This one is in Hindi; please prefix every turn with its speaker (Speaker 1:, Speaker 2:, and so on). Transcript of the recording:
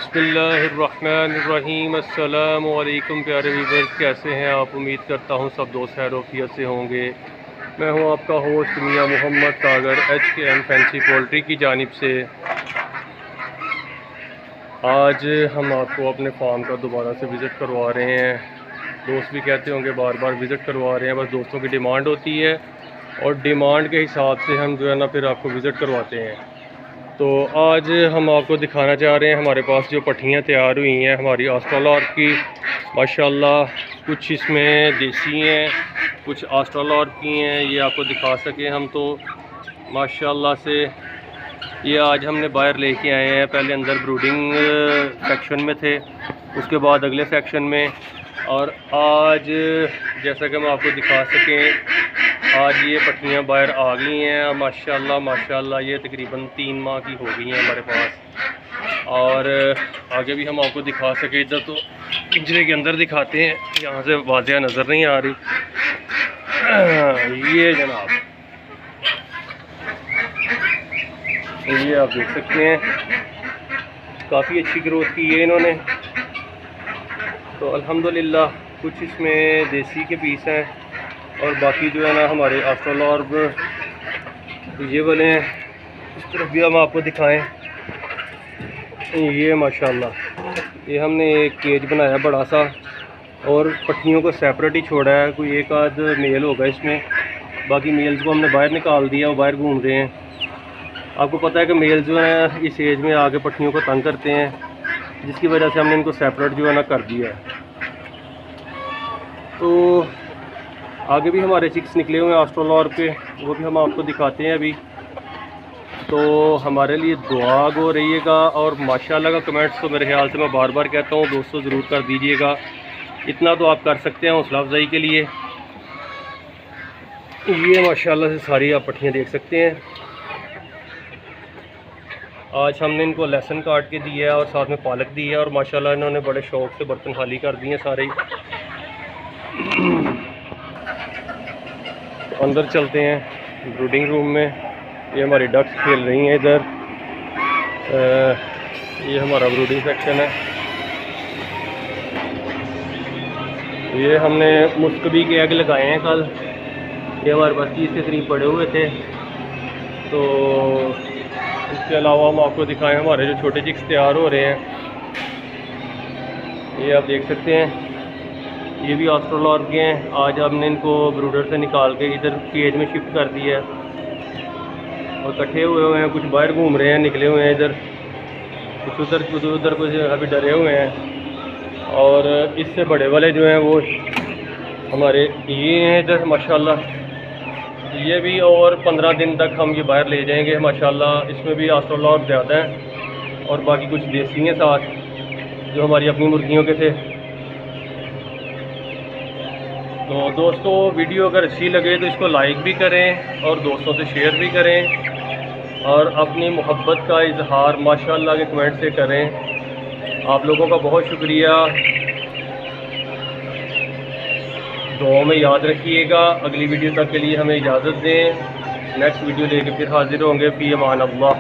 Speaker 1: बिस्मिल्लाहिर्रहमानिर्रहीम। अस्सलामु अलैकुम प्यारे व्यूअर्स, कैसे हैं आप? उम्मीद करता हूँ सब दोस्त खैरियत से होंगे। मैं हूँ आपका होस्ट मियाँ Mohammad Sagar HKM fancy poultry की जानिब से। आज हम आपको अपने फार्म का दोबारा से विज़िट करवा रहे हैं। दोस्त भी कहते होंगे बार बार विज़िट करवा रहे हैं, बस दोस्तों की डिमांड होती है और डिमांड के हिसाब से हम जो है ना फिर आपको विज़िट करवाते हैं। तो आज हम आपको दिखाना चाह रहे हैं हमारे पास जो पट्टियाँ तैयार हुई हैं हमारी ऑस्ट्रेलॉर्प की। माशाल्लाह कुछ इसमें देसी हैं, कुछ ऑस्ट्रेलॉर्प की हैं, ये आपको दिखा सके हम। तो माशाल्लाह से ये आज हमने बाहर लेके आए हैं। पहले अंदर ब्रूडिंग सेक्शन में थे, उसके बाद अगले सेक्शन में, और आज जैसा कि हम आपको दिखा सकें आज ये पट्टियाँ बाहर आ गई हैं। माशाल्लाह माशाल्लाह ये तकरीबन 3 माह की हो गई हैं हमारे पास। और आगे भी हम आपको दिखा सके। इधर तो पिंजरे के अंदर दिखाते हैं, यहाँ से वाज़ेह नज़र नहीं आ रही। ये जनाब ये आप देख सकते हैं, काफ़ी अच्छी ग्रोथ की है इन्होंने। तो अल्हम्दुलिल्लाह कुछ इसमें देसी के पीस हैं और बाकी जो है ना हमारे ऑस्ट्रेलॉर्प ये वाले हैं। इस तरफ भी हम आपको दिखाएं। ये माशाल्लाह ये हमने एक केज बनाया बड़ा सा और पट्टियों को सेपरेट ही छोड़ा है। कोई एक आध मेल होगा इसमें, बाकी मेल्स को हमने बाहर निकाल दिया, वो बाहर घूम रहे हैं। आपको पता है कि मेल जो है इस एज में आके पट्टियों को तंग करते हैं, जिसकी वजह से हमने इनको सेपरेट जो है ना कर दिया है। तो आगे भी हमारे चिक्स निकले हुए हैं ऑस्ट्रेलॉर्प के, वो भी हम आपको दिखाते हैं अभी। तो हमारे लिए दुआ हो रहिएगा और माशाल्लाह का कमेंट्स तो मेरे ख्याल से मैं बार बार कहता हूँ दोस्तों ज़रूर कर दीजिएगा। इतना तो आप कर सकते हैं हौसला अफजाई के लिए। ये माशाल्लाह से सारी आप पट्टियाँ देख सकते हैं। आज हमने इनको लहसुन काट के दिया है और साथ में पालक दी है और माशाल्लाह इन्होंने बड़े शौक़ से बर्तन खाली कर दिए सारे ही। तो अंदर चलते हैं ब्रूडिंग रूम में। ये हमारी डक्स खेल रही हैं इधर। ये हमारा ब्रूडिंग सेक्शन है। ये हमने मुस्कबी के एग लगाए हैं कल। ये हमारे पास 30 के करीब पड़े हुए थे। तो इसके अलावा हम आपको दिखाएं हमारे जो छोटे चिक्स तैयार हो रहे हैं। ये आप देख सकते हैं, ये भी ऑस्ट्रेलॉर्प के हैं। आज हमने इनको ब्रूडर से निकाल के इधर केज में शिफ्ट कर दिया है और इकट्ठे हुए हैं। कुछ बाहर घूम रहे हैं, निकले हुए हैं इधर, कुछ उधर कुछ अभी डरे हुए हैं। और इससे बड़े वाले जो हैं वो हमारे ये हैं इधर माशाल्लाह। ये भी और 15 दिन तक हम ये बाहर ले जाएंगे माशाल्लाह। इसमें भी ऑस्ट्रेलॉर्प ज़्यादा हैं और बाकी कुछ देसी हैं साथ, जो हमारी अपनी मुर्गियों के थे। तो दोस्तों वीडियो अगर अच्छी लगे तो इसको लाइक भी करें और दोस्तों से शेयर भी करें और अपनी मोहब्बत का इजहार माशाल्लाह के कमेंट से करें। आप लोगों का बहुत शुक्रिया। दुआ में याद रखिएगा। अगली वीडियो तक के लिए हमें इजाज़त दें। नेक्स्ट वीडियो लेके फिर हाजिर होंगे। फ़ी अमान अल्लाह।